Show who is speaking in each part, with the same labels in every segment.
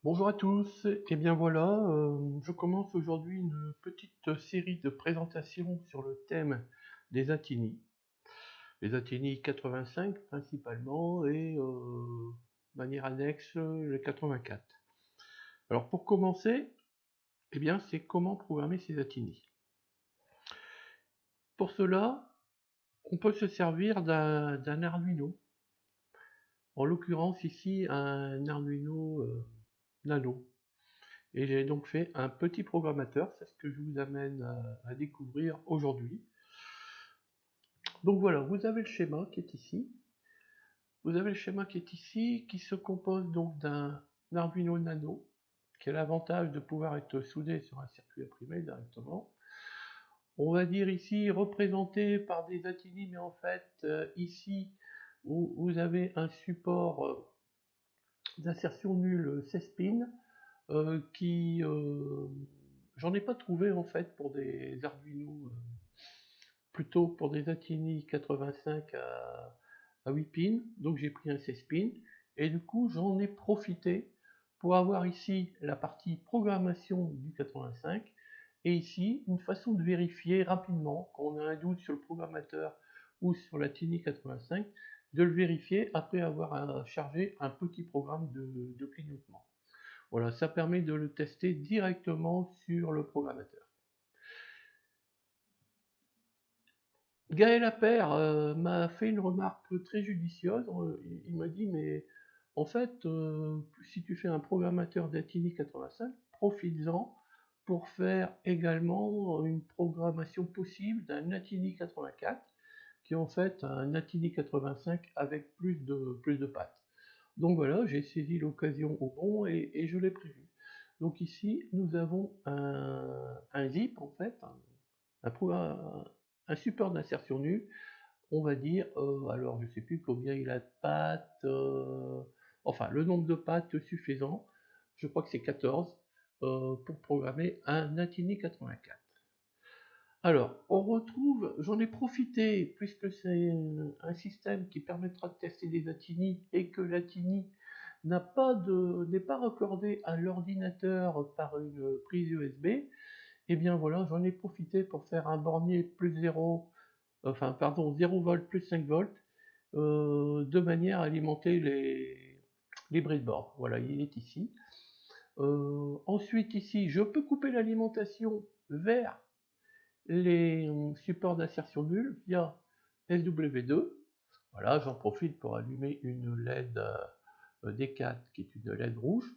Speaker 1: Bonjour à tous, et bien voilà, je commence aujourd'hui une petite série de présentations sur le thème des Atini. Les Atini 85 principalement et de manière annexe les 84. Alors pour commencer, eh bien c'est comment programmer ces Atini. Pour cela, on peut se servir d'un Arduino. En l'occurrence ici un Arduino Nano. Et j'ai donc fait un petit programmateur, c'est ce que je vous amène à découvrir aujourd'hui. Donc voilà, vous avez le schéma qui est ici. Vous avez le schéma qui est ici, qui se compose donc d'un Arduino Nano, qui a l'avantage de pouvoir être soudé sur un circuit imprimé directement. On va dire ici représenté par des Atini, mais en fait ici vous avez un support d'insertion nulle 16 pins qui j'en ai pas trouvé en fait pour des Arduino, plutôt pour des Atini 85 à 8 pins, donc j'ai pris un 16 pins, et du coup j'en ai profité pour avoir ici la partie programmation du 85, et ici une façon de vérifier rapidement quand on a un doute sur le programmateur ou sur la Tini 85, de le vérifier après avoir chargé un petit programme de clignotement. Voilà, ça permet de le tester directement sur le programmateur. Gaël Appert m'a fait une remarque très judicieuse. Il m'a dit, mais en fait, si tu fais un programmateur d'Atini 85, profites-en pour faire également une programmation possible d'un Atini 84, qui est en fait un Atini 85 avec plus de pattes. Donc voilà, j'ai saisi l'occasion au bon et je l'ai prévu. Donc ici, nous avons un zip, en fait, un support d'insertion nue, on va dire, alors je ne sais plus combien il a de pattes, enfin le nombre de pattes suffisant, je crois que c'est 14, pour programmer un Atini 84. Alors, on retrouve, j'en ai profité, puisque c'est un système qui permettra de tester des Atini et que l'Atini n'est pas raccordé à l'ordinateur par une prise USB, et bien voilà, j'en ai profité pour faire un bornier plus 0, enfin pardon, 0 volts plus 5 volts, de manière à alimenter les breadboards. Voilà, il est ici. Ensuite ici, je peux couper l'alimentation vers les supports d'insertion nulle via SW2. Voilà, j'en profite pour allumer une LED D4 qui est une LED rouge.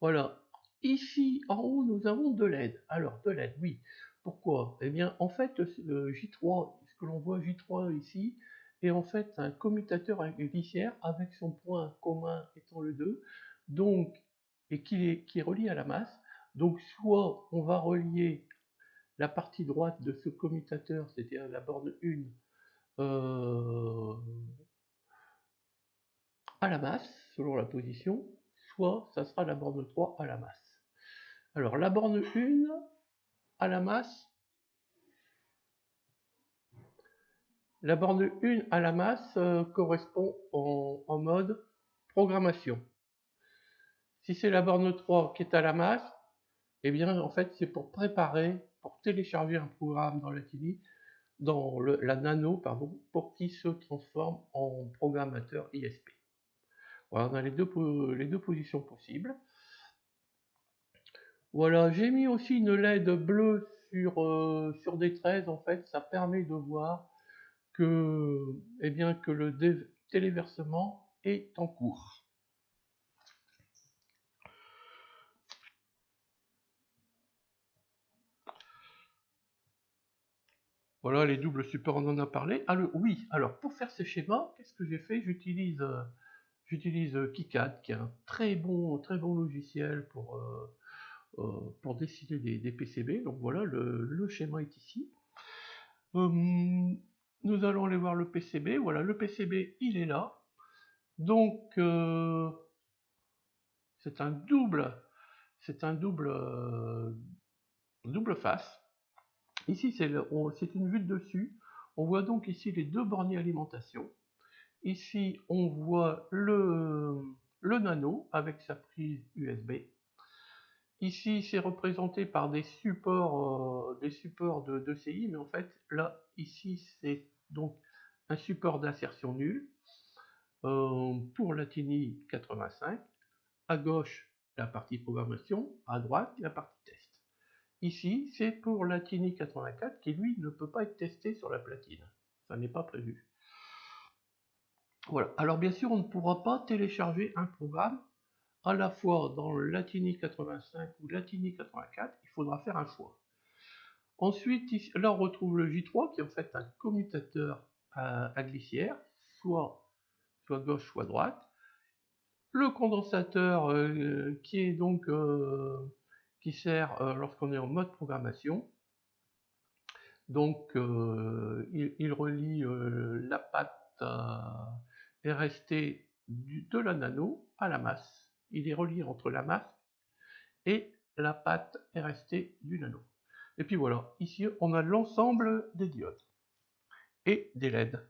Speaker 1: Voilà. Ici, en haut, nous avons deux LED. Alors, deux LED, oui. Pourquoi? Eh bien, en fait, le J3, ce que l'on voit J3 ici, est en fait un commutateur glissière avec son point commun étant le 2, donc, et qui est relié à la masse. Donc, soit on va relier la partie droite de ce commutateur, c'est-à-dire la borne 1, euh, à la masse, selon la position, soit ça sera la borne 3 à la masse. Alors, la borne 1 à la masse, la borne 1 à la masse correspond en mode programmation. Si c'est la borne 3 qui est à la masse, eh bien, en fait, c'est pour préparer, pour télécharger un programme dans la TINI, dans la nano, pardon, pour qu'il se transforme en programmateur ISP. Voilà, on a les deux positions possibles. Voilà, j'ai mis aussi une LED bleue sur des 13, en fait, ça permet de voir que, eh bien, que le téléversement est en cours. Voilà, les doubles supports, on en a parlé. Alors, oui, alors pour faire ces schémas, qu'est-ce que j'ai fait? J'utilise KiCad, qui est un très bon logiciel pour dessiner des PCB. Donc voilà, le schéma est ici. Nous allons aller voir le PCB. Voilà, le PCB, il est là. Donc, c'est un double face. Ici, c'est une vue de dessus. On voit donc ici les deux borniers alimentation. Ici, on voit le le nano avec sa prise USB. Ici, c'est représenté par des supports de CI, mais en fait, là, ici, c'est donc un support d'insertion nulle pour la TINI 85. À gauche, la partie programmation, à droite, la partie test. Ici, c'est pour la TINI 84 qui, lui, ne peut pas être testé sur la platine. Ça n'est pas prévu. Voilà. Alors, bien sûr, on ne pourra pas télécharger un programme à la fois dans la TINI 85 ou la TINI 84. Il faudra faire un choix. Ensuite, ici, là, on retrouve le J3 qui est en fait un commutateur à glissière, soit gauche, soit droite. Le condensateur qui est donc qui sert lorsqu'on est en mode programmation. Donc il relie la patte RST de la nano à la masse. Il est relié entre la masse et la patte RST du nano. Et puis voilà, ici on a l'ensemble des diodes et des LED.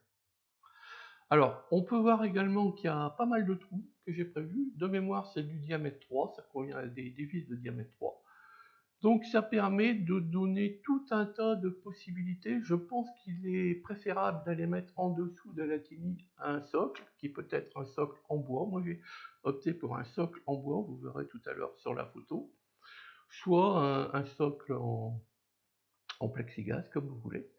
Speaker 1: Alors, on peut voir également qu'il y a pas mal de trous que j'ai prévus. De mémoire, c'est du diamètre 3, ça convient à des vis de diamètre 3. Donc ça permet de donner tout un tas de possibilités. Je pense qu'il est préférable d'aller mettre en dessous de la TINI un socle, qui peut être un socle en bois. Moi j'ai opté pour un socle en bois, vous verrez tout à l'heure sur la photo. Soit un socle en plexiglas, comme vous voulez.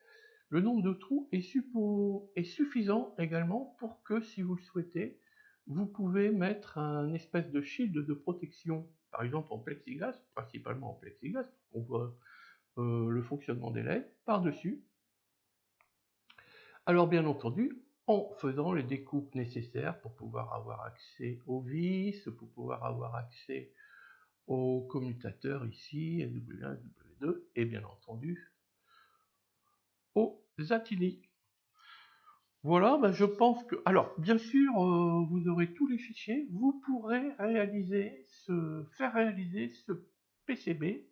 Speaker 1: Le nombre de trous est suffisant également pour que, si vous le souhaitez, vous pouvez mettre un espèce de shield de protection, par exemple en plexiglas, principalement en plexiglas, on voit le fonctionnement des LED, par-dessus. Alors bien entendu, en faisant les découpes nécessaires pour pouvoir avoir accès aux vis, pour pouvoir avoir accès aux commutateurs ici, W1, W2, et bien entendu aux ATINI. Voilà, ben je pense que... Alors, bien sûr, vous aurez tous les fichiers. Vous pourrez faire réaliser ce PCB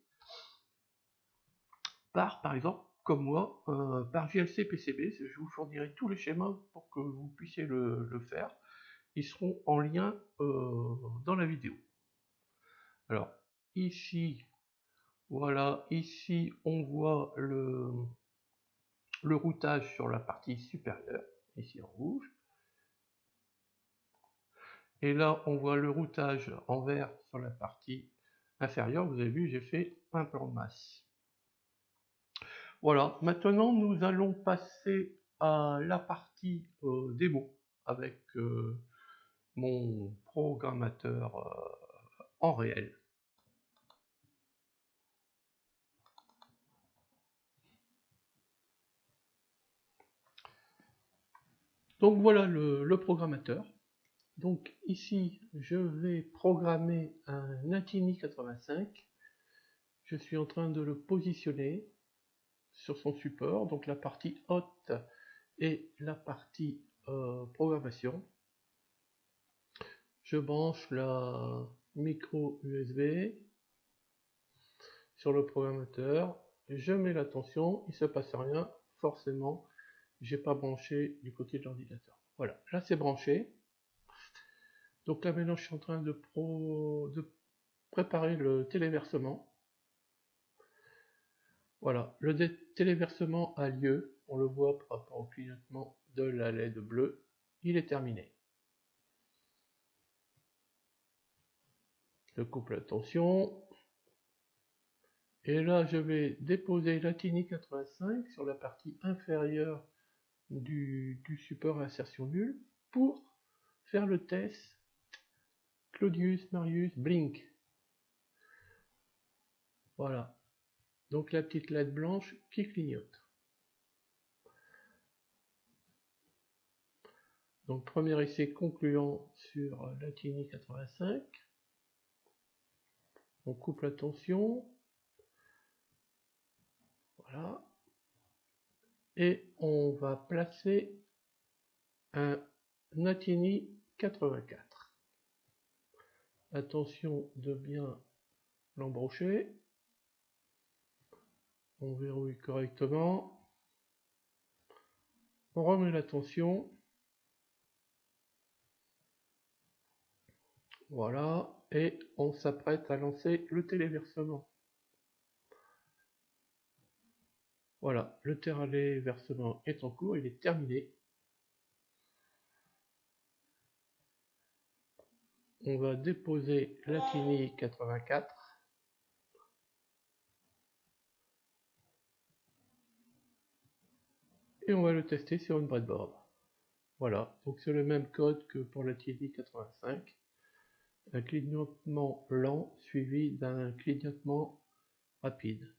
Speaker 1: par exemple, comme moi, par JLC PCB. Je vous fournirai tous les schémas pour que vous puissiez le faire. Ils seront en lien dans la vidéo. Alors, ici, voilà, ici, on voit le routage sur la partie supérieure, ici en rouge. Et là, on voit le routage en vert sur la partie inférieure. Vous avez vu, j'ai fait un plan de masse. Voilà, maintenant nous allons passer à la partie démo avec mon programmateur en réel. Donc voilà le programmateur. Donc ici, je vais programmer un ATINI 85. Je suis en train de le positionner sur son support, donc la partie haute et la partie programmation. Je branche la micro USB sur le programmateur, je mets la tension, il ne se passe rien, forcément, j'ai pas branché du côté de l'ordinateur. Voilà, là c'est branché. Donc là maintenant je suis en train de préparer le téléversement. Voilà, le téléversement a lieu, on le voit par rapport au clignotement de la LED bleue, il est terminé. Je coupe la tension. Et là, je vais déposer la TINI 85 sur la partie inférieure du support insertion nulle pour faire le test Claudius Marius Blink. Voilà. Donc la petite LED blanche qui clignote. Donc premier essai concluant sur la TINI 85. On coupe la tension. Voilà. Et on va placer un ATINI 84. Attention de bien l'embrocher. On verrouille correctement. On remet la tension. Voilà, et on s'apprête à lancer le téléversement. Voilà, le téléversement est en cours, il est terminé. On va déposer la TINI 84. Et on va le tester sur une breadboard. Voilà, donc c'est le même code que pour la TINI 85. Un clignotement lent suivi d'un clignotement rapide.